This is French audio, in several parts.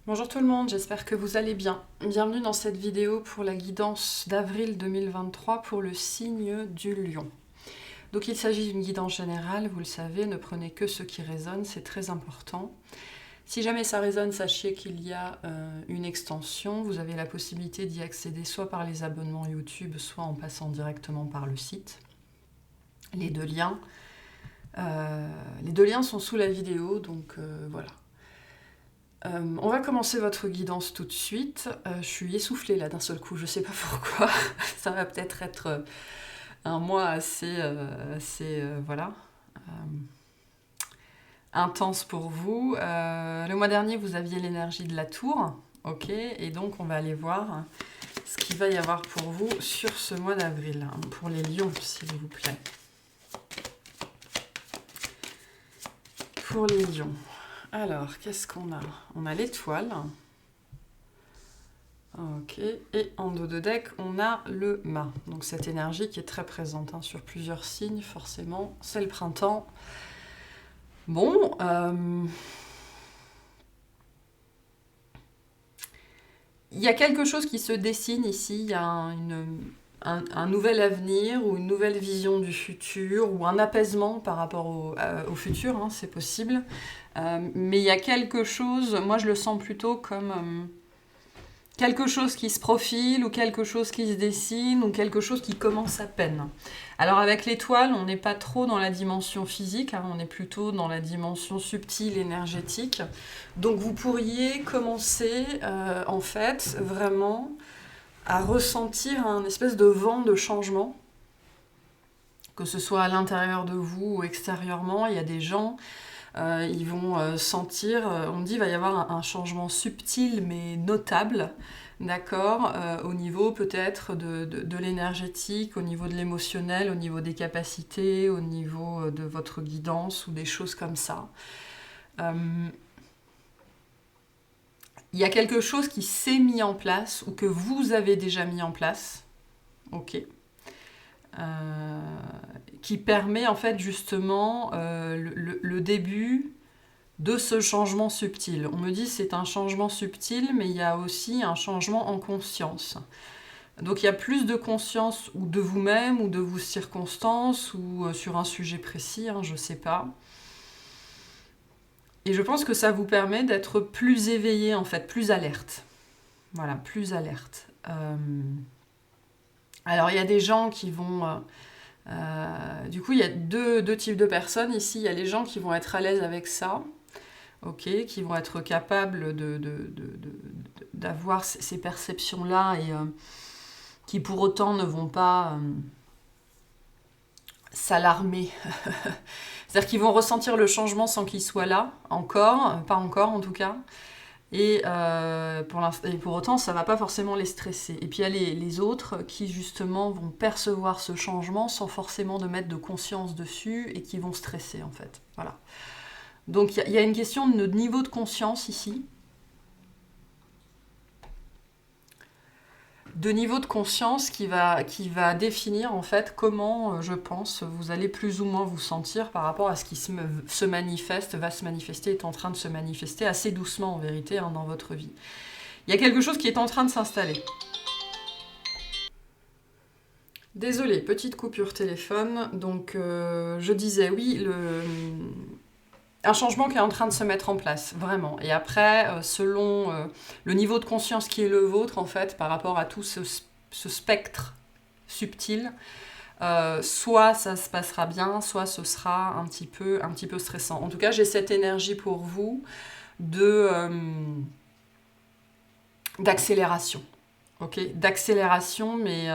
Bonjour tout le monde, j'espère que vous allez bien. Bienvenue dans cette vidéo pour la guidance d'avril 2023 pour le signe du lion. Donc il s'agit d'une guidance générale, vous le savez, ne prenez que ce qui résonne, c'est très important. Si jamais ça résonne, sachez qu'il y a une extension, vous avez la possibilité d'y accéder soit par les abonnements YouTube, soit en passant directement par le site. Les deux liens sont sous la vidéo, donc voilà. On va commencer votre guidance tout de suite. Je suis essoufflée là d'un seul coup, je sais pas pourquoi. Ça va peut-être être un mois assez voilà, intense pour vous. Le mois dernier, vous aviez l'énergie de la tour, ok, et donc on va aller voir ce qu'il va y avoir pour vous sur ce mois d'avril, hein, pour les lions, s'il vous plaît. Pour les lions. Alors, qu'est-ce qu'on a? On a l'étoile. Ok, et en dos de deck, on a le mât. Donc cette énergie qui est très présente hein, sur plusieurs signes, forcément. C'est le printemps. Bon, il y a quelque chose qui se dessine ici. Il y a un nouvel avenir ou une nouvelle vision du futur ou un apaisement par rapport au futur, hein, c'est possible. Mais il y a quelque chose, moi je le sens plutôt comme quelque chose qui se profile ou quelque chose qui se dessine ou quelque chose qui commence à peine. Alors avec l'étoile, on n'est pas trop dans la dimension physique, hein, on est plutôt dans la dimension subtile, énergétique. Donc vous pourriez commencer en fait vraiment à ressentir un espèce de vent de changement, que ce soit à l'intérieur de vous ou extérieurement. Il y a des gens, ils vont sentir, on me dit il va y avoir un changement subtil mais notable, d'accord, au niveau peut-être de l'énergétique, au niveau de l'émotionnel, au niveau des capacités, au niveau de votre guidance ou des choses comme ça. Il y a quelque chose qui s'est mis en place ou que vous avez déjà mis en place, ok, qui permet en fait justement le début de ce changement subtil. On me dit c'est un changement subtil, mais il y a aussi un changement en conscience. Donc il y a plus de conscience ou de vous-même ou de vos circonstances ou sur un sujet précis, hein, je ne sais pas. Et je pense que ça vous permet d'être plus éveillé, en fait, plus alerte. Voilà, plus alerte. Alors, il y a des gens qui vont... du coup, il y a deux types de personnes ici. Il y a les gens qui vont être à l'aise avec ça, ok, qui vont être capables d'avoir ces perceptions-là et qui, pour autant, ne vont pas s'alarmer. C'est-à-dire qu'ils vont ressentir le changement sans qu'il soit là, encore, pas encore en tout cas, et pour autant ça ne va pas forcément les stresser. Et puis il y a les autres qui justement vont percevoir ce changement sans forcément de mettre de conscience dessus et qui vont stresser en fait. Voilà. Donc il y a une question de notre niveau de conscience ici, de niveau de conscience qui va définir en fait comment, je pense, vous allez plus ou moins vous sentir par rapport à ce qui se manifeste, va se manifester, est en train de se manifester assez doucement en vérité hein, dans votre vie. Il y a quelque chose qui est en train de s'installer. Désolée, petite coupure téléphone. Donc je disais oui, un changement qui est en train de se mettre en place, vraiment. Et après, selon le niveau de conscience qui est le vôtre, en fait, par rapport à tout ce spectre subtil, soit ça se passera bien, soit ce sera un petit peu stressant. En tout cas, j'ai cette énergie pour vous d'accélération. Ok, d'accélération, mais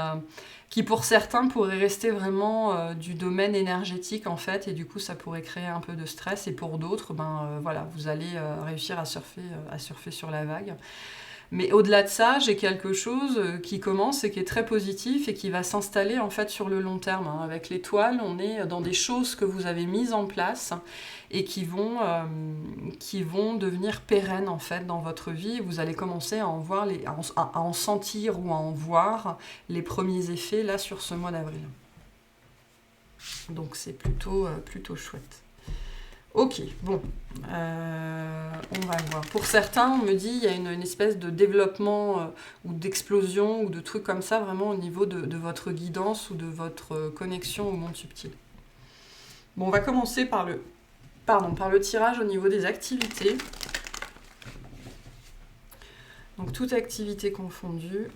qui pour certains pourrait rester vraiment du domaine énergétique en fait, et du coup ça pourrait créer un peu de stress, et pour d'autres, voilà, vous allez réussir à surfer sur la vague. Mais au-delà de ça, j'ai quelque chose qui commence et qui est très positif et qui va s'installer en fait sur le long terme. Hein. Avec l'étoile, on est dans des choses que vous avez mises en place et qui vont devenir pérennes en fait dans votre vie. Vous allez commencer à en voir à en sentir ou à en voir les premiers effets là sur ce mois d'avril. Donc c'est plutôt chouette. Ok, bon. On va voir. Pour certains, on me dit il y a une espèce de développement ou d'explosion ou de trucs comme ça vraiment au niveau de votre guidance ou de votre connexion au monde subtil. Bon, on va commencer par le tirage au niveau des activités. Donc, toute activité confondue.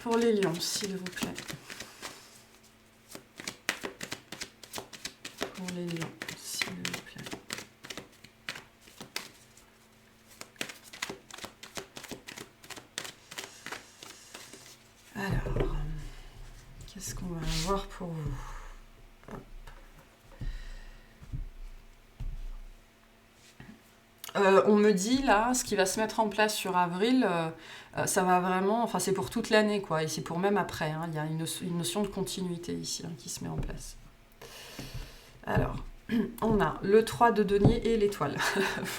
Pour les lions, s'il vous plaît. Pour les lions, s'il vous plaît. Alors, qu'est-ce qu'on va avoir pour vous? On me dit là, ce qui va se mettre en place sur avril, ça va vraiment, enfin c'est pour toute l'année quoi, et c'est pour même après, hein, il y a une notion de continuité ici hein, qui se met en place. Alors, on a le 3 de denier et l'étoile.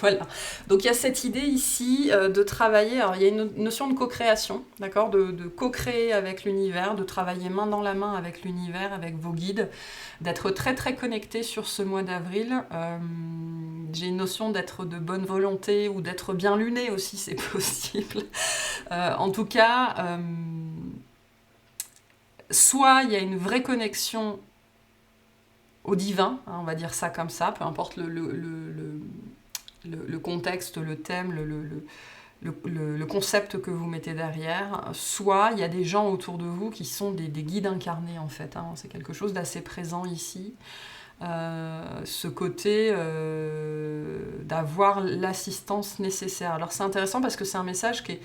Voilà. Donc il y a cette idée ici de travailler, alors il y a une notion de co-création, d'accord, de co-créer avec l'univers, de travailler main dans la main avec l'univers, avec vos guides, d'être très très connecté sur ce mois d'avril. J'ai une notion d'être de bonne volonté ou d'être bien luné aussi, c'est possible. En tout cas, soit il y a une vraie connexion au divin, hein, on va dire ça comme ça, peu importe le contexte, le thème, le concept que vous mettez derrière, soit il y a des gens autour de vous qui sont des guides incarnés en fait, hein, c'est quelque chose d'assez présent ici. Ce côté d'avoir l'assistance nécessaire. Alors c'est intéressant parce que c'est un message qui est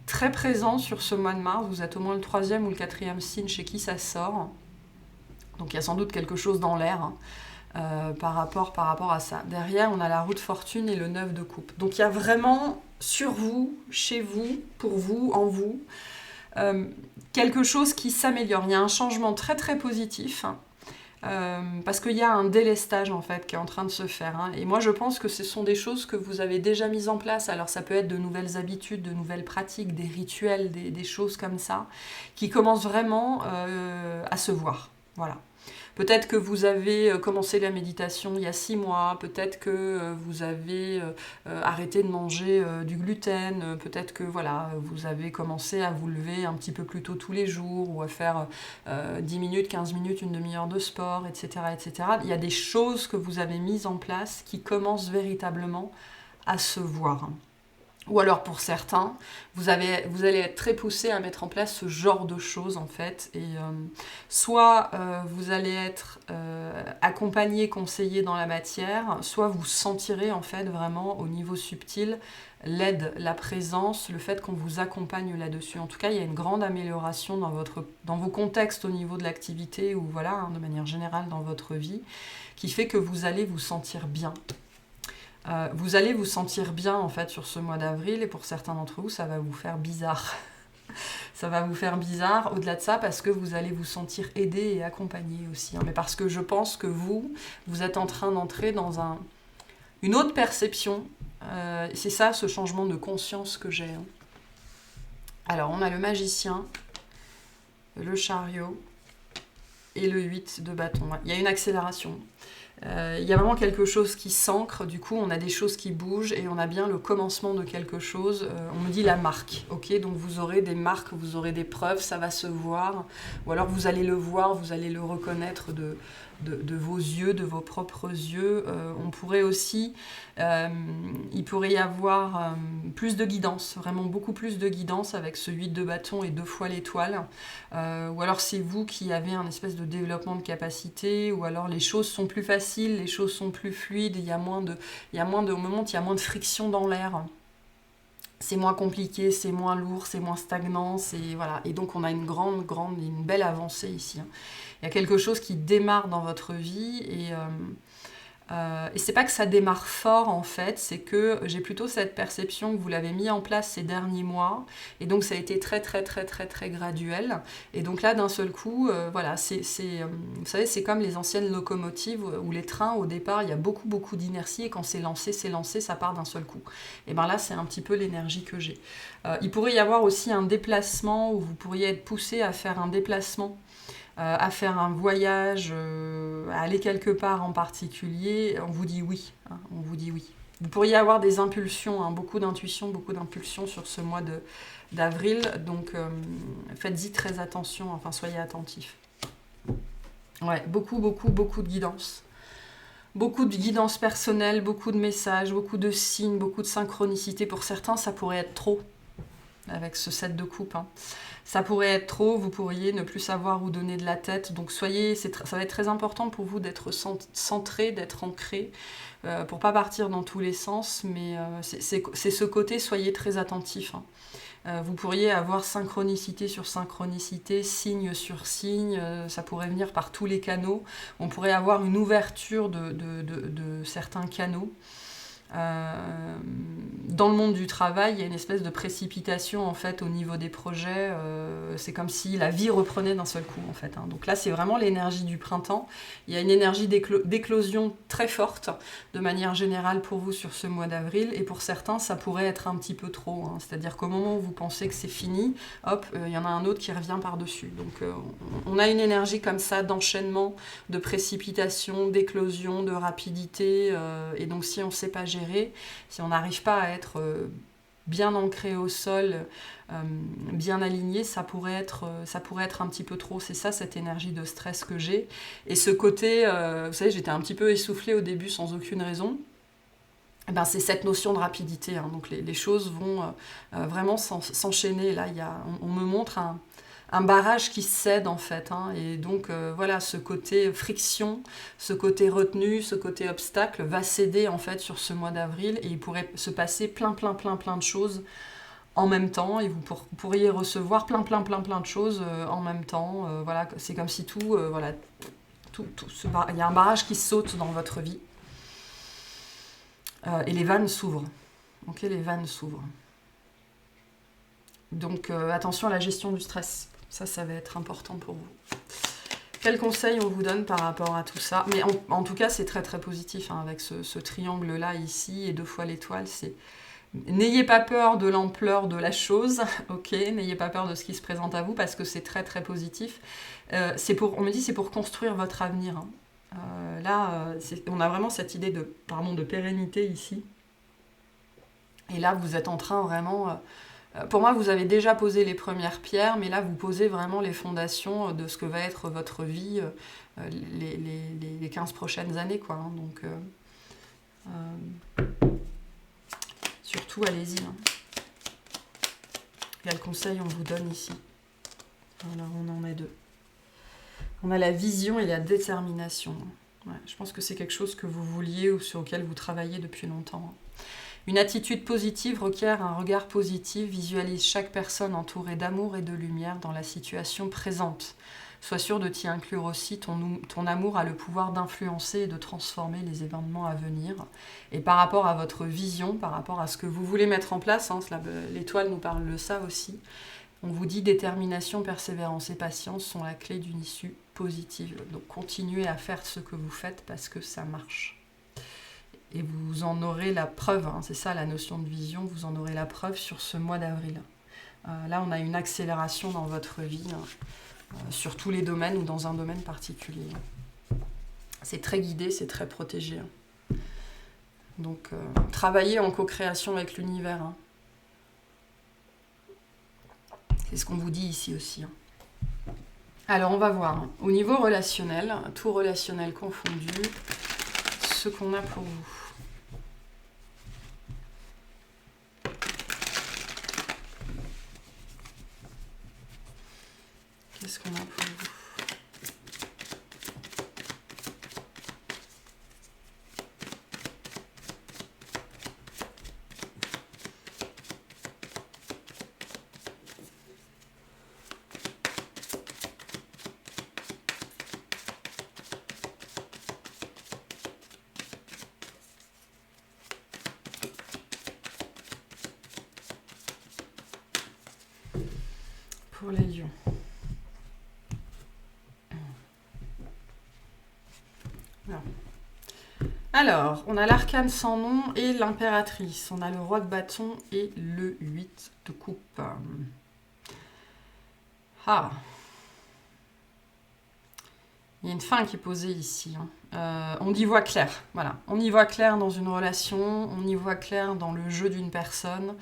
très présent sur ce mois de mars, vous êtes au moins le 3e ou le 4e signe chez qui ça sort. Donc il y a sans doute quelque chose dans l'air hein, par rapport à ça. Derrière, on a la roue de fortune et le 9 de coupe. Donc il y a vraiment sur vous, chez vous, pour vous, en vous, quelque chose qui s'améliore. Il y a un changement très très positif. Parce qu'il y a un délestage en fait qui est en train de se faire. Hein. Et moi je pense que ce sont des choses que vous avez déjà mises en place. Alors ça peut être de nouvelles habitudes, de nouvelles pratiques, des rituels, des choses comme ça, qui commencent vraiment à se voir. Voilà. Peut-être que vous avez commencé la méditation il y a 6 mois, peut-être que vous avez arrêté de manger du gluten, peut-être que voilà, vous avez commencé à vous lever un petit peu plus tôt tous les jours ou à faire 10 minutes, 15 minutes, une demi-heure de sport, etc., etc. Il y a des choses que vous avez mises en place qui commencent véritablement à se voir. Ou alors pour certains, vous allez être très poussé à mettre en place ce genre de choses en fait. Et soit vous allez être accompagné, conseillé dans la matière, soit vous sentirez en fait vraiment au niveau subtil l'aide, la présence, le fait qu'on vous accompagne là-dessus. En tout cas, il y a une grande amélioration dans vos contextes au niveau de l'activité ou voilà, hein, de manière générale dans votre vie, qui fait que vous allez vous sentir bien. Vous allez vous sentir bien en fait sur ce mois d'avril et pour certains d'entre vous ça va vous faire bizarre. Ça va vous faire bizarre au-delà de ça parce que vous allez vous sentir aidé et accompagné aussi. Hein, mais parce que je pense que vous êtes en train d'entrer dans une autre perception. C'est ça ce changement de conscience que j'ai. Hein. Alors on a le magicien, le chariot et le 8 de bâton. Il y a une accélération. Il y a vraiment quelque chose qui s'ancre, du coup on a des choses qui bougent et on a bien le commencement de quelque chose. On me dit la marque, ok, donc vous aurez des marques, vous aurez des preuves, ça va se voir, ou alors vous allez le voir, vous allez le reconnaître de vos yeux, de vos propres yeux. On pourrait aussi, il pourrait y avoir plus de guidance, vraiment beaucoup plus de guidance avec ce 8 de bâton et 2 fois l'étoile. Ou alors c'est vous qui avez un espèce de développement de capacité, ou alors les choses sont plus faciles, les choses sont plus fluides, il y a moins de friction dans l'air. C'est moins compliqué, c'est moins lourd, c'est moins stagnant, voilà. Et donc on a une belle avancée ici. Hein. Il y a quelque chose qui démarre dans votre vie et Et c'est pas que ça démarre fort en fait, c'est que j'ai plutôt cette perception que vous l'avez mis en place ces derniers mois, et donc ça a été très très très très très graduel. Et donc là d'un seul coup, voilà, vous savez, c'est comme les anciennes locomotives ou les trains. Au départ, il y a beaucoup beaucoup d'inertie, et quand c'est lancé, ça part d'un seul coup. Et ben là, c'est un petit peu l'énergie que j'ai. Il pourrait y avoir aussi un déplacement où vous pourriez être poussé à faire un déplacement, à faire un voyage, à aller quelque part en particulier. On vous dit oui, hein, on vous dit oui. Vous pourriez avoir des impulsions, hein, beaucoup d'intuitions, beaucoup d'impulsions sur ce mois d'avril, donc faites-y très attention, enfin soyez attentifs. Ouais, beaucoup, beaucoup, beaucoup de guidance. Beaucoup de guidance personnelle, beaucoup de messages, beaucoup de signes, beaucoup de synchronicité. Pour certains, ça pourrait être trop, avec ce 7 de coupe, hein. Ça pourrait être trop, vous pourriez ne plus savoir où donner de la tête. Donc ça va être très important pour vous d'être centré, d'être ancré, pour pas partir dans tous les sens, mais c'est ce côté, soyez très attentif, hein. Vous pourriez avoir synchronicité sur synchronicité, signe sur signe, ça pourrait venir par tous les canaux. On pourrait avoir une ouverture de certains canaux. Dans le monde du travail, il y a une espèce de précipitation en fait au niveau des projets. C'est comme si la vie reprenait d'un seul coup en fait, hein. Donc là, c'est vraiment l'énergie du printemps. Il y a une énergie d'éclosion très forte de manière générale pour vous sur ce mois d'avril, et pour certains, ça pourrait être un petit peu trop, hein. C'est-à-dire qu'au moment où vous pensez que c'est fini, hop, il y en a un autre qui revient par-dessus. Donc on a une énergie comme ça d'enchaînement, de précipitation, d'éclosion, de rapidité, et donc si on ne sait pas gérer, si on n'arrive pas à être bien ancré au sol, bien aligné, ça pourrait être un petit peu trop. C'est ça, cette énergie de stress que j'ai. Et ce côté, vous savez, j'étais un petit peu essoufflée au début sans aucune raison. Eh ben, c'est cette notion de rapidité, hein. Donc les choses vont vraiment s'enchaîner. Là, on me montre un barrage qui cède en fait, hein. Et donc voilà, ce côté friction, ce côté retenue, ce côté obstacle va céder en fait sur ce mois d'avril, et il pourrait se passer plein de choses en même temps, et vous pourriez recevoir plein de choses en même temps. Voilà, c'est comme si voilà, il y a un barrage qui saute dans votre vie, et les vannes s'ouvrent. Ok, les vannes s'ouvrent. Donc attention à la gestion du stress. Ça va être important pour vous. Quels conseils on vous donne par rapport à tout ça? Mais en tout cas, c'est très très positif, hein, avec ce triangle-là ici et 2 fois l'étoile. N'ayez pas peur de l'ampleur de la chose, ok? N'ayez pas peur de ce qui se présente à vous, parce que c'est très très positif. On me dit c'est pour construire votre avenir, hein. Là, on a vraiment cette idée de pérennité ici. Et là, vous êtes en train vraiment... pour moi, vous avez déjà posé les premières pierres, mais là, vous posez vraiment les fondations de ce que va être votre vie les 15 prochaines années, quoi, hein. Donc, surtout, allez-y, hein. Quel conseil on vous donne ici? Alors, on en a 2. On a la vision et la détermination. Ouais, je pense que c'est quelque chose que vous vouliez ou sur lequel vous travaillez depuis longtemps. Une attitude positive requiert un regard positif, visualise chaque personne entourée d'amour et de lumière dans la situation présente. Sois sûr de t'y inclure aussi, ton amour a le pouvoir d'influencer et de transformer les événements à venir. Et par rapport à votre vision, par rapport à ce que vous voulez mettre en place, hein, l'étoile nous parle de ça aussi, on vous dit détermination, persévérance et patience sont la clé d'une issue positive. Donc continuez à faire ce que vous faites parce que ça marche. Et vous en aurez la preuve, hein, c'est ça la notion de vision, vous en aurez la preuve sur ce mois d'avril. Là, on a une accélération dans votre vie, hein, sur tous les domaines ou dans un domaine particulier. C'est très guidé, c'est très protégé, hein. Donc, travaillez en co-création avec l'univers, hein. C'est ce qu'on vous dit ici aussi, hein. Alors, on va voir, hein, au niveau relationnel, tout relationnel confondu, ce qu'on a pour vous. Qu'est-ce qu'on a pour vous? pour les lions. Voilà. Alors, on a l'arcane sans nom et l'impératrice. On a le roi de bâton et le 8 de coupe. Ah. Il y a une fin qui est posée ici. On y voit clair. Voilà. On y voit clair dans une relation, on y voit clair dans le jeu d'une personne.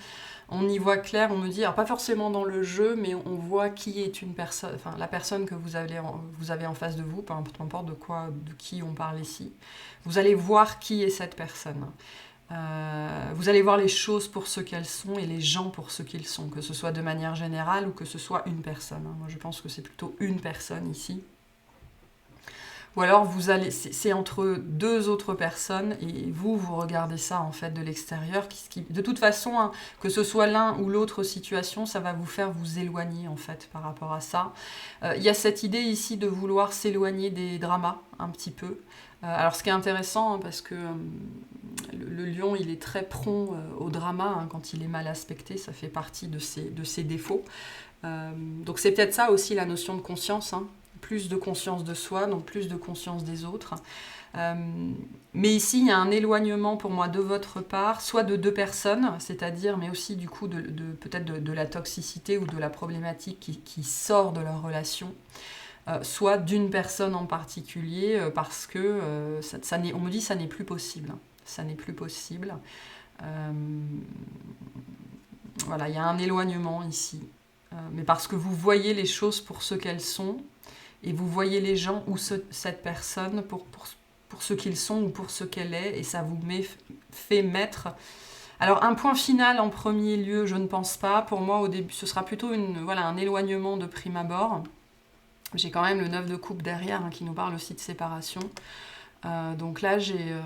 On y voit clair, on me dit, alors pas forcément dans le jeu, mais on voit qui est une personne, enfin la personne que vous avez en face de vous, peu importe de qui on parle ici. Vous allez voir qui est cette personne. Vous allez voir les choses pour ce qu'elles sont et les gens pour ce qu'ils sont, que ce soit de manière générale ou que ce soit une personne. Moi, je pense que c'est plutôt une personne ici. Ou alors c'est entre deux autres personnes et vous regardez ça en fait de l'extérieur. De toute façon, hein, que ce soit l'un ou l'autre situation, ça va vous faire vous éloigner en fait par rapport à ça. Il y a cette idée ici de vouloir s'éloigner des dramas un petit peu. Alors ce qui est intéressant, hein, parce que le lion il est très prompt au drama hein, quand il est mal aspecté, ça fait partie de ses défauts. Donc c'est peut-être ça aussi la notion de conscience, hein. Plus de conscience de soi, donc plus de conscience des autres. Mais ici, il y a un éloignement pour moi de votre part, soit de deux personnes, c'est-à-dire, mais aussi du coup peut-être de la toxicité ou de la problématique qui sort de leur relation, soit d'une personne en particulier, parce que on me dit que ça n'est plus possible. Ça n'est plus possible. Voilà, il y a un éloignement ici. Mais parce que vous voyez les choses pour ce qu'elles sont, et vous voyez les gens ou cette personne pour ce qu'ils sont ou pour ce qu'elle est, et ça vous fait mettre... Alors un point final en premier lieu, je ne pense pas. Pour moi, au début, ce sera plutôt un éloignement de prime abord. J'ai quand même le 9 de coupe derrière, hein, qui nous parle aussi de séparation. Donc là, j'ai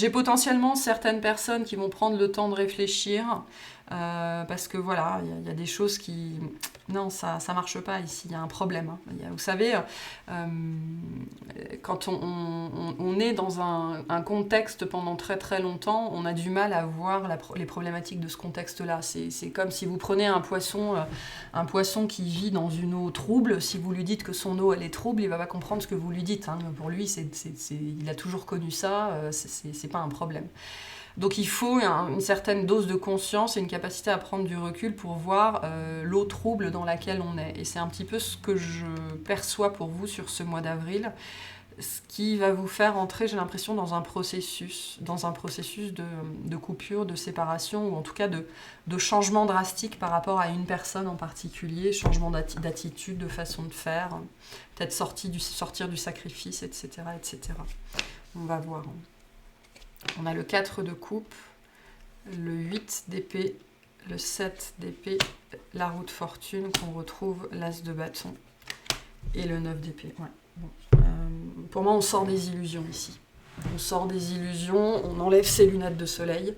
potentiellement certaines personnes qui vont prendre le temps de réfléchir, parce que voilà, il y a des choses qui... Non, ça marche pas ici, il y a un problème. Hein. Vous savez, quand on est dans un contexte pendant très très longtemps, on a du mal à voir les problématiques de ce contexte-là. C'est comme si vous prenez un poisson qui vit dans une eau trouble, si vous lui dites que son eau elle est trouble, il va pas comprendre ce que vous lui dites. Hein. Pour lui, il a toujours connu ça, c'est pas un problème. Donc il faut une certaine dose de conscience et une capacité à prendre du recul pour voir l'eau trouble dans laquelle on est. Et c'est un petit peu ce que je perçois pour vous sur ce mois d'avril, ce qui va vous faire entrer, j'ai l'impression, dans un processus de coupure, de séparation, ou en tout cas de changement drastique par rapport à une personne en particulier, changement d'attitude, de façon de faire, peut-être sortir du sacrifice, etc., etc. On va voir. On a le 4 de coupe, le 8 d'épée, le 7 d'épée, la roue de fortune qu'on retrouve, l'as de bâton et le 9 d'épée. Ouais. Bon. Pour moi, on sort des illusions ici. On sort des illusions, on enlève ses lunettes de soleil,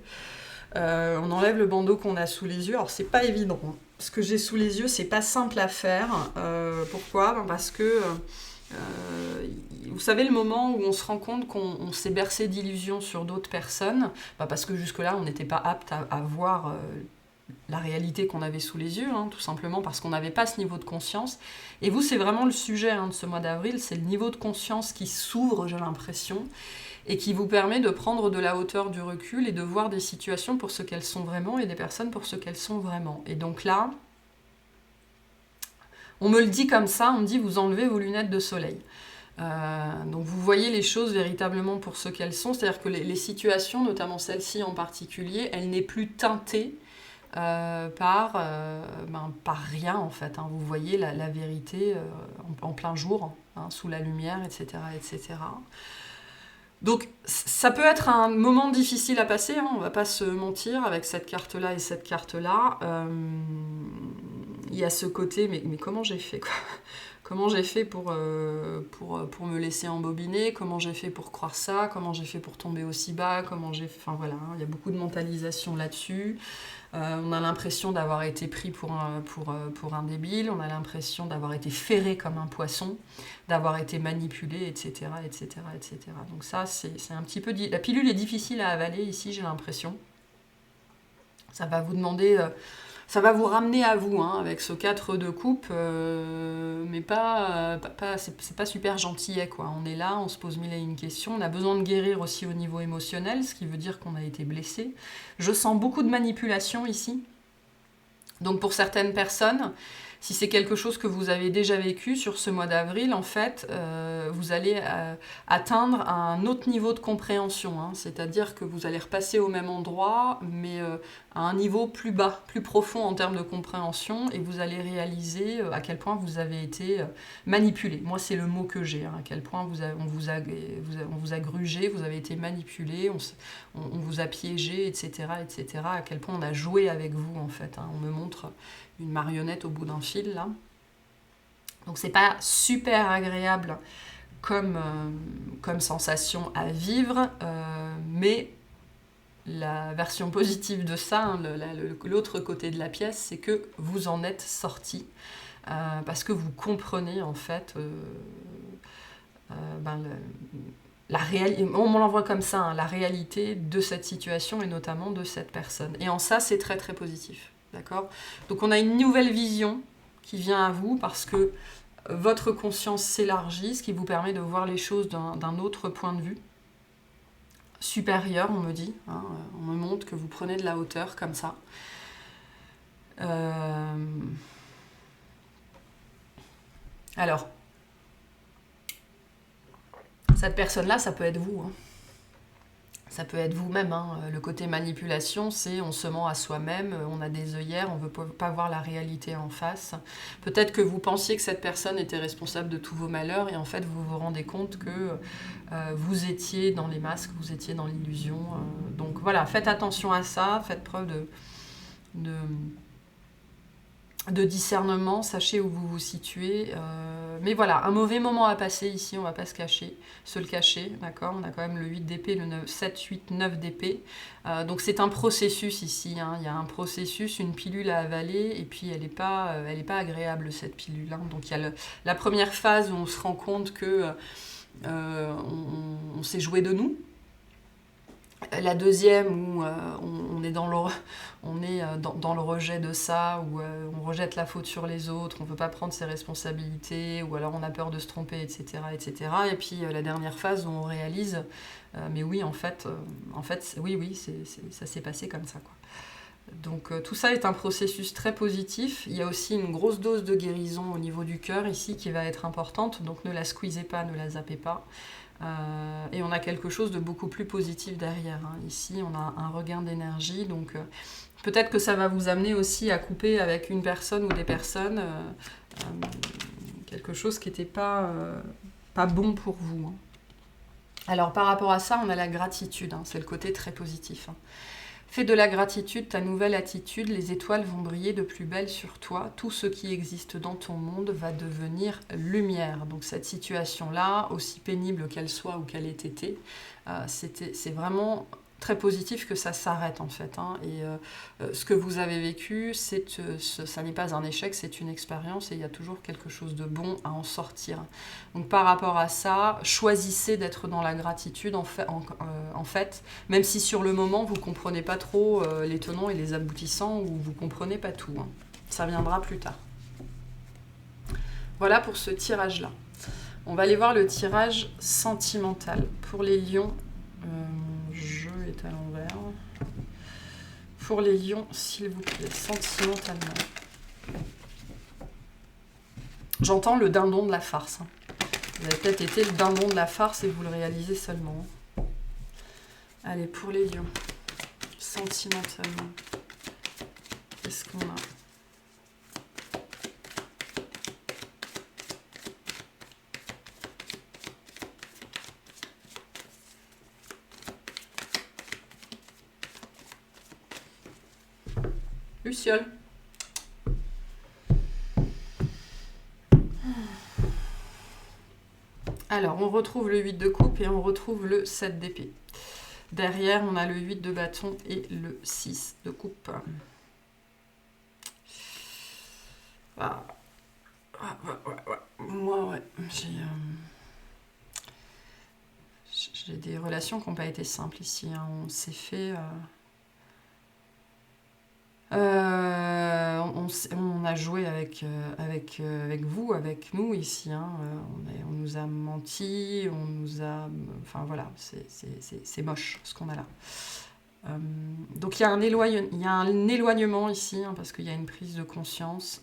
on enlève le bandeau qu'on a sous les yeux. Alors, c'est pas évident. Hein. Ce que j'ai sous les yeux, c'est pas simple à faire. Pourquoi ? Parce que... vous savez le moment où on se rend compte qu'on s'est bercé d'illusions sur d'autres personnes, parce que jusque-là on n'était pas apte à voir la réalité qu'on avait sous les yeux, hein, tout simplement parce qu'on n'avait pas ce niveau de conscience. Et vous, c'est vraiment le sujet de ce mois d'avril, c'est le niveau de conscience qui s'ouvre, j'ai l'impression, et qui vous permet de prendre de la hauteur, du recul et de voir des situations pour ce qu'elles sont vraiment et des personnes pour ce qu'elles sont vraiment. Et donc là, on me le dit comme ça, on me dit vous enlevez vos lunettes de soleil. Donc vous voyez les choses véritablement pour ce qu'elles sont, c'est-à-dire que les situations, notamment celle-ci en particulier, elle n'est plus teintée par rien en fait. Hein. Vous voyez la vérité en plein jour, hein, sous la lumière, etc., etc. Donc ça peut être un moment difficile à passer, hein, on ne va pas se mentir, avec cette carte-là et cette carte-là. Il y a ce côté, mais comment j'ai fait quoi ? Comment j'ai fait pour me laisser embobiner ? Comment j'ai fait pour croire ça ? Comment j'ai fait pour tomber aussi bas ? Enfin voilà, il y a beaucoup de mentalisation là-dessus. On a l'impression d'avoir été pris pour un débile, on a l'impression d'avoir été ferré comme un poisson, d'avoir été manipulé, etc., etc., etc. Donc ça, c'est un petit peu... La pilule est difficile à avaler ici, j'ai l'impression. Ça va vous demander Ça va vous ramener à vous, hein, avec ce 4 de coupe, mais c'est pas super gentillet, quoi. On est là, on se pose mille et une questions, on a besoin de guérir aussi au niveau émotionnel, ce qui veut dire qu'on a été blessé. Je sens beaucoup de manipulation ici. Donc pour certaines personnes, si c'est quelque chose que vous avez déjà vécu sur ce mois d'avril, en fait, vous allez atteindre un autre niveau de compréhension. Hein. C'est-à-dire que vous allez repasser au même endroit, mais à un niveau plus bas, plus profond en termes de compréhension, et vous allez réaliser à quel point vous avez été manipulé. Moi, c'est le mot que j'ai, hein, à quel point on vous a grugé, vous avez été manipulé, on vous a piégé, etc., etc., à quel point on a joué avec vous, en fait. Hein. On me montre une marionnette au bout d'un fil, là. Donc c'est pas super agréable comme sensation à vivre, mais la version positive de ça, hein, l'autre côté de la pièce, c'est que vous en êtes sorti, parce que vous comprenez en fait on l'envoie comme ça, hein, la réalité de cette situation et notamment de cette personne. Et en ça, c'est très très positif. D'accord ? Donc on a une nouvelle vision qui vient à vous parce que votre conscience s'élargit, ce qui vous permet de voir les choses d'un autre point de vue. Supérieur, on me dit. Hein, on me montre que vous prenez de la hauteur comme ça. Alors, cette personne-là, ça peut être vous. Hein. Ça peut être vous-même. Hein. Le côté manipulation, c'est on se ment à soi-même, on a des œillères, on ne veut pas voir la réalité en face. Peut-être que vous pensiez que cette personne était responsable de tous vos malheurs et en fait vous vous rendez compte que vous étiez dans les masques, vous étiez dans l'illusion. Donc voilà, faites attention à ça, faites preuve de discernement, sachez où vous vous situez. Mais voilà, un mauvais moment à passer ici, on ne va pas se le cacher, d'accord ? On a quand même le 8 d'épée, le 7, 8, 9 d'épée. Donc c'est un processus ici, hein. Il y a un processus, une pilule à avaler, et puis elle n'est pas agréable cette pilule. Hein. Donc il y a la première phase où on se rend compte que on s'est joué de nous. La deuxième où on est dans le rejet de ça, où on rejette la faute sur les autres, on ne veut pas prendre ses responsabilités, ou alors on a peur de se tromper, etc. etc. Et puis la dernière phase où on réalise, mais oui, en fait oui, ça s'est passé comme ça, quoi. Donc tout ça est un processus très positif. Il y a aussi une grosse dose de guérison au niveau du cœur ici qui va être importante, donc ne la squeezez pas, ne la zappez pas. Et on a quelque chose de beaucoup plus positif derrière. Hein. Ici, on a un regain d'énergie, donc peut-être que ça va vous amener aussi à couper avec une personne ou des personnes quelque chose qui n'était pas bon pour vous. Hein. Alors par rapport à ça, on a la gratitude, hein. C'est le côté très positif. Hein. Fais de la gratitude ta nouvelle attitude, les étoiles vont briller de plus belle sur toi, tout ce qui existe dans ton monde va devenir lumière. Donc cette situation-là, aussi pénible qu'elle soit ou qu'elle ait été, c'est vraiment très positif que ça s'arrête en fait. Hein. Et ce que vous avez vécu, ça n'est pas un échec, c'est une expérience et il y a toujours quelque chose de bon à en sortir. Donc par rapport à ça, choisissez d'être dans la gratitude en fait, même si sur le moment vous ne comprenez pas trop les tenants et les aboutissants ou vous ne comprenez pas tout. Hein. Ça viendra plus tard. Voilà pour ce tirage-là. On va aller voir le tirage sentimental. Pour les lions, jeu est à l'envers. Pour les lions, s'il vous plaît, sentimentalement. J'entends le dindon de la farce. Hein. Vous avez peut-être été le dindon de la farce et vous le réalisez seulement. Allez, pour les lions, sentimentalement, qu'est-ce qu'on a ? Luciole. Alors, on retrouve le 8 de coupe et on retrouve le 7 d'épée. Derrière, on a le 8 de bâton et le 6 de coupe. Ah. Moi, ouais. J'ai des relations qui n'ont pas été simples ici. Hein. On s'est fait... on a joué avec vous, avec nous ici. Hein. On nous a menti, on nous a... Enfin voilà, c'est moche ce qu'on a là. Donc il y a un éloignement ici, hein, parce qu'il y a une prise de conscience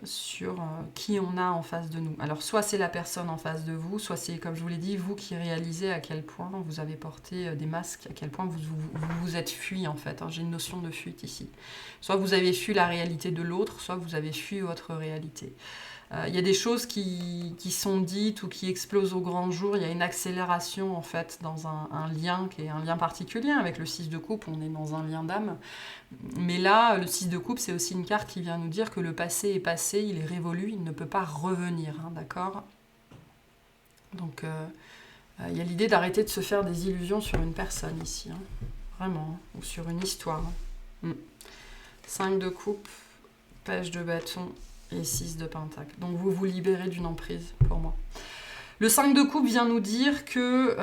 sur qui on a en face de nous. Alors soit c'est la personne en face de vous, soit c'est, comme je vous l'ai dit, vous qui réalisez à quel point vous avez porté des masques, à quel point vous êtes fui en fait. Hein. J'ai une notion de fuite ici. Soit vous avez fui la réalité de l'autre, soit vous avez fui votre réalité. Il y a des choses qui sont dites ou qui explosent au grand jour. Il y a une accélération en fait dans un lien qui est un lien particulier. Avec le 6 de coupe, on est dans un lien d'âme. Mais là, le 6 de coupe, c'est aussi une carte qui vient nous dire que le passé est passé, il est révolu, il ne peut pas revenir. Hein, d'accord ? Donc, il y a l'idée d'arrêter de se faire des illusions sur une personne ici. Hein, vraiment. Hein, ou sur une histoire. Hein. 5 de coupe, page de bâton et 6 de pentacle. Donc vous vous libérez d'une emprise, pour moi. Le 5 de coupe vient nous dire que...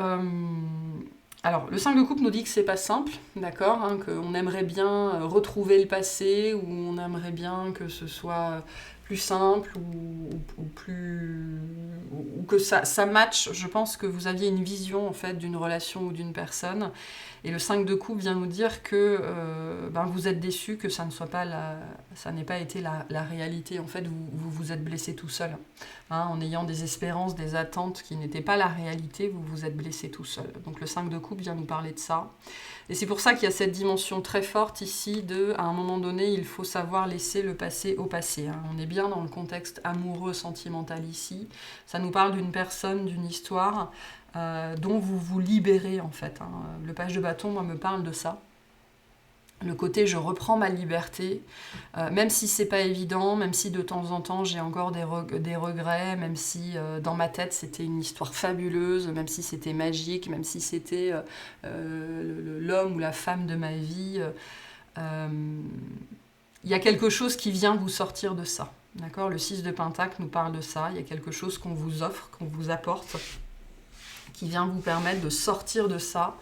alors, le 5 de coupe nous dit que c'est pas simple, d'accord, hein, qu'on aimerait bien retrouver le passé, ou on aimerait bien que ce soit plus simple, ou que ça matche. Je pense que vous aviez une vision, en fait, d'une relation ou d'une personne, et le 5 de coupe vient nous dire que vous êtes déçu, que ça n'ait pas été la réalité. En fait, vous êtes blessé tout seul. Hein, en ayant des espérances, des attentes qui n'étaient pas la réalité, vous vous êtes blessé tout seul. Donc le 5 de coupe vient nous parler de ça. Et c'est pour ça qu'il y a cette dimension très forte ici à un moment donné, il faut savoir laisser le passé au passé. Hein. On est bien dans le contexte amoureux, sentimental ici. Ça nous parle d'une personne, d'une histoire dont vous vous libérez en fait. Hein. Le page de bâton, moi, me parle de ça. Le côté je reprends ma liberté, même si c'est pas évident, même si de temps en temps j'ai encore des regrets, même si dans ma tête c'était une histoire fabuleuse, même si c'était magique, même si c'était l'homme ou la femme de ma vie, il y a quelque chose qui vient vous sortir de ça. D'accord ? Le 6 de pentacle nous parle de ça, il y a quelque chose qu'on vous offre, qu'on vous apporte, qui vient vous permettre de sortir de ça,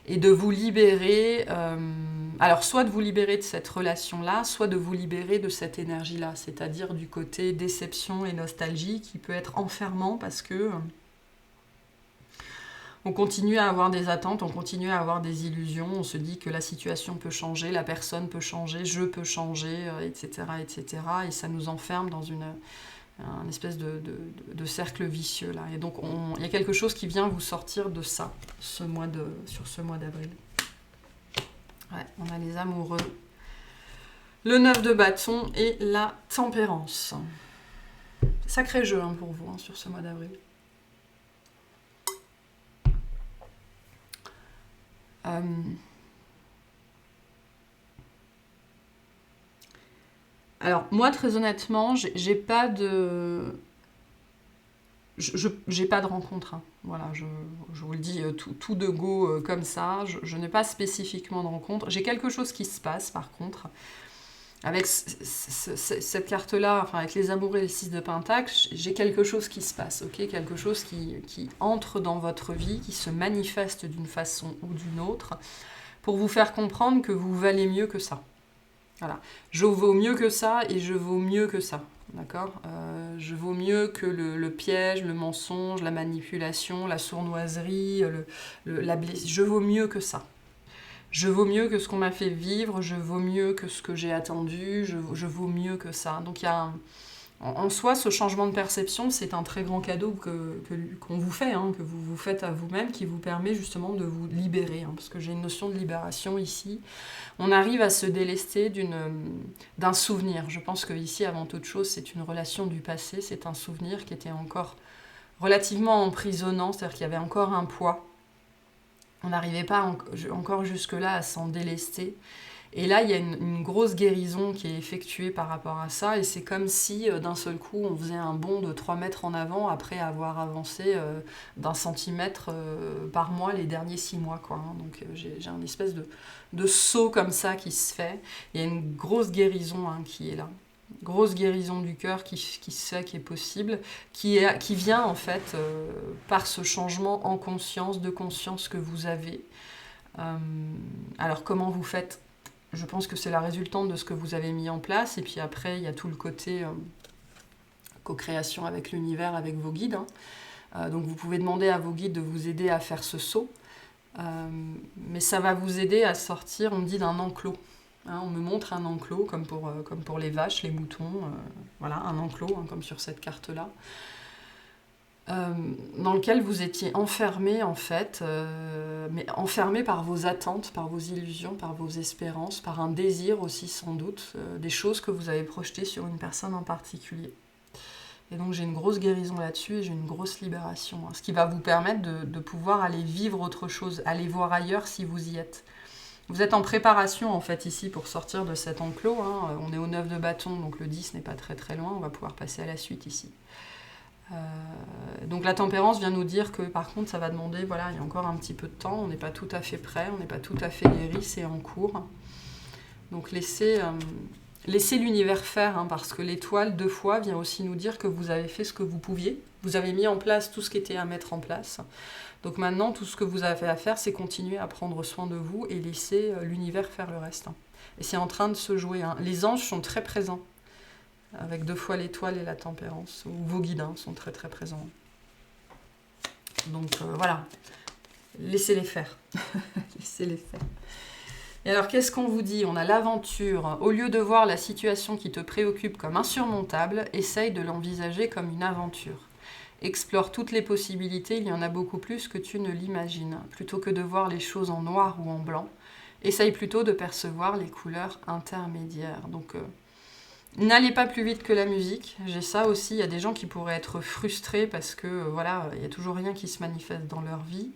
et de vous libérer, alors soit de vous libérer de cette relation-là, soit de vous libérer de cette énergie-là, c'est-à-dire du côté déception et nostalgie qui peut être enfermant parce que on continue à avoir des attentes, on continue à avoir des illusions, on se dit que la situation peut changer, la personne peut changer, je peux changer, etc., etc., et ça nous enferme dans un espèce de cercle vicieux là. Et donc il y a quelque chose qui vient vous sortir de ça sur ce mois d'avril. Ouais, on a les amoureux, le 9 de bâton et la tempérance. Sacré jeu hein, pour vous hein, sur ce mois d'avril. Alors, moi, très honnêtement, j'ai pas de rencontre. Hein. Voilà, je vous le dis tout de go comme ça. Je n'ai pas spécifiquement de rencontre. J'ai quelque chose qui se passe, par contre. Avec cette carte-là, enfin, avec les amoureux et le 6 de pentacle, j'ai quelque chose qui se passe, ok ? Quelque chose qui entre dans votre vie, qui se manifeste d'une façon ou d'une autre, pour vous faire comprendre que vous valez mieux que ça. Voilà. Je vaux mieux que ça et je vaux mieux que ça. D'accord ? Je vaux mieux que le piège, le mensonge, la manipulation, la sournoiserie, la blessure. Je vaux mieux que ça. Je vaux mieux que ce qu'on m'a fait vivre, je vaux mieux que ce que j'ai attendu, je vaux mieux que ça. Donc il y a en soi, ce changement de perception, c'est un très grand cadeau qu'on vous fait, hein, que vous faites à vous-même, qui vous permet justement de vous libérer. Hein, parce que j'ai une notion de libération ici. On arrive à se délester d'un souvenir. Je pense qu'ici, avant toute chose, c'est une relation du passé, c'est un souvenir qui était encore relativement emprisonnant, c'est-à-dire qu'il y avait encore un poids. On n'arrivait pas encore jusque-là à s'en délester. Et là, il y a une grosse guérison qui est effectuée par rapport à ça. Et c'est comme si, d'un seul coup, on faisait un bond de 3 mètres en avant après avoir avancé d'1 centimètre par mois les derniers 6 mois. Quoi, hein. Donc j'ai un espèce de saut comme ça qui se fait. Il y a une grosse guérison hein, qui est là. Grosse guérison du cœur qui se fait, qui est possible, qui vient en fait par ce changement en conscience, de conscience que vous avez. Alors comment vous faites ? je pense que c'est la résultante de ce que vous avez mis en place. Et puis après, il y a tout le côté co-création avec l'univers, avec vos guides. Hein. Donc vous pouvez demander à vos guides de vous aider à faire ce saut. Mais ça va vous aider à sortir, on me dit, d'un enclos. Hein, on me montre un enclos, comme pour les vaches, les moutons. Voilà, un enclos, hein, comme sur cette carte-là. Dans lequel vous étiez enfermé, en fait, mais enfermé par vos attentes, par vos illusions, par vos espérances, par un désir aussi, sans doute, des choses que vous avez projetées sur une personne en particulier. Et donc j'ai une grosse guérison là-dessus et j'ai une grosse libération, hein, ce qui va vous permettre de pouvoir aller vivre autre chose, aller voir ailleurs si vous y êtes. Vous êtes en préparation en fait ici pour sortir de cet enclos, hein. On est au 9 de bâton, donc le 10 n'est pas très très loin, on va pouvoir passer à la suite ici. Donc la tempérance vient nous dire que par contre ça va demander, voilà, il y a encore un petit peu de temps, on n'est pas tout à fait prêt, on n'est pas tout à fait guéri, c'est en cours. Donc laissez l'univers faire, hein, parce que l'étoile, 2 fois, vient aussi nous dire que vous avez fait ce que vous pouviez. Vous avez mis en place tout ce qui était à mettre en place. Donc maintenant, tout ce que vous avez à faire, c'est continuer à prendre soin de vous et laisser l'univers faire le reste. Hein. Et c'est en train de se jouer. Hein. Les anges sont très présents, avec 2 fois l'étoile et la tempérance. Ou vos guides sont très très présents. Donc voilà, laissez-les faire. Laissez-les faire. Et alors, qu'est-ce qu'on vous dit? On a l'aventure. Au lieu de voir la situation qui te préoccupe comme insurmontable, essaye de l'envisager comme une aventure. Explore toutes les possibilités, il y en a beaucoup plus que tu ne l'imagines. Plutôt que de voir les choses en noir ou en blanc, essaye plutôt de percevoir les couleurs intermédiaires. Donc, n'allez pas plus vite que la musique. J'ai ça aussi, il y a des gens qui pourraient être frustrés parce que, voilà, il n'y a toujours rien qui se manifeste dans leur vie.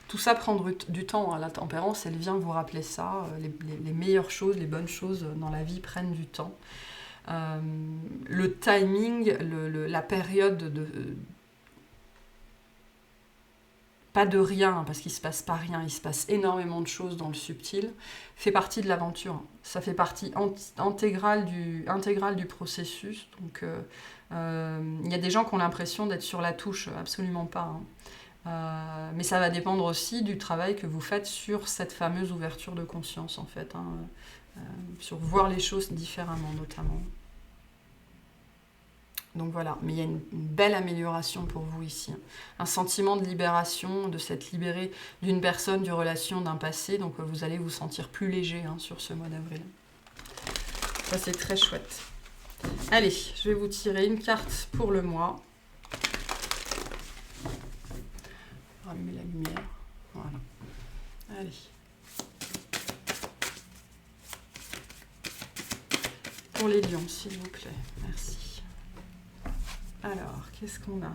Tout ça prend du temps, hein. La tempérance, elle vient vous rappeler ça. Les meilleures choses, les bonnes choses dans la vie prennent du temps. Le timing, la période pas de rien, parce qu'il ne se passe pas rien, il se passe énormément de choses dans le subtil, fait partie de l'aventure. Ça fait partie intégrale du processus. Donc, il y a des gens qui ont l'impression d'être sur la touche, absolument pas. Hein. Mais ça va dépendre aussi du travail que vous faites sur cette fameuse ouverture de conscience, en fait, hein, sur voir les choses différemment, notamment. Donc voilà, mais il y a une belle amélioration pour vous ici. Un sentiment de libération, de s'être libéré d'une personne, d'une relation, d'un passé, donc vous allez vous sentir plus léger, hein, sur ce mois d'avril. Ça, c'est très chouette. Allez, je vais vous tirer une carte pour le mois. Allumer la lumière. Voilà. Allez. Pour les lions, s'il vous plaît. Merci. Alors, qu'est-ce qu'on a?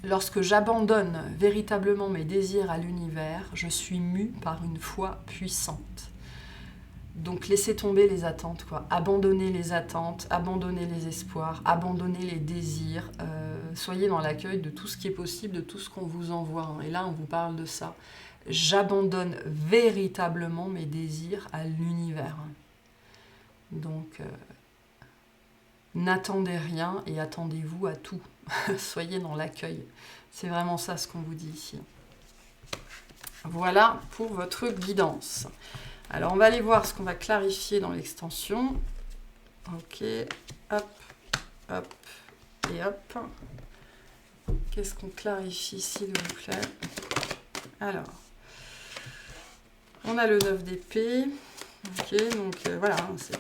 Lorsque j'abandonne véritablement mes désirs à l'univers, je suis mue par une foi puissante. Donc laissez tomber les attentes, quoi. Abandonnez les attentes, abandonnez les espoirs, abandonnez les désirs. Soyez dans l'accueil de tout ce qui est possible, de tout ce qu'on vous envoie. Hein. Et là, on vous parle de ça. J'abandonne véritablement mes désirs à l'univers. Donc, n'attendez rien et attendez-vous à tout. Soyez dans l'accueil. C'est vraiment ça ce qu'on vous dit ici. Voilà pour votre guidance. Alors, on va aller voir ce qu'on va clarifier dans l'extension. Ok, hop, hop et hop. Qu'est-ce qu'on clarifie, s'il vous plaît? Alors, on a le 9 d'épée. Ok, donc voilà, hein, c'est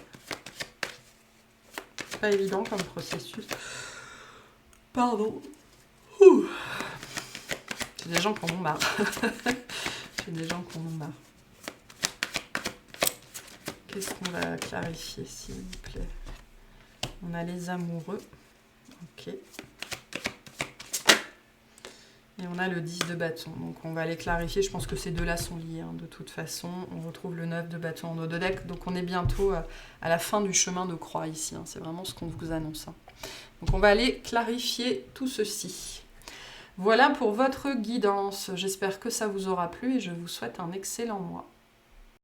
pas évident comme processus. Pardon. Ouh. J'ai des gens qui en ont marre. J'ai des gens qui en ont marre. Qu'est-ce qu'on va clarifier, s'il vous plaît? On a les amoureux. Ok. Et on a le 10 de bâton. Donc on va les clarifier. Je pense que ces deux-là sont liés, hein, de toute façon. On retrouve le 9 de bâton en haut de deck. Donc on est bientôt à la fin du chemin de croix ici. Hein. C'est vraiment ce qu'on vous annonce. Hein. Donc on va aller clarifier tout ceci. Voilà pour votre guidance. J'espère que ça vous aura plu et je vous souhaite un excellent mois.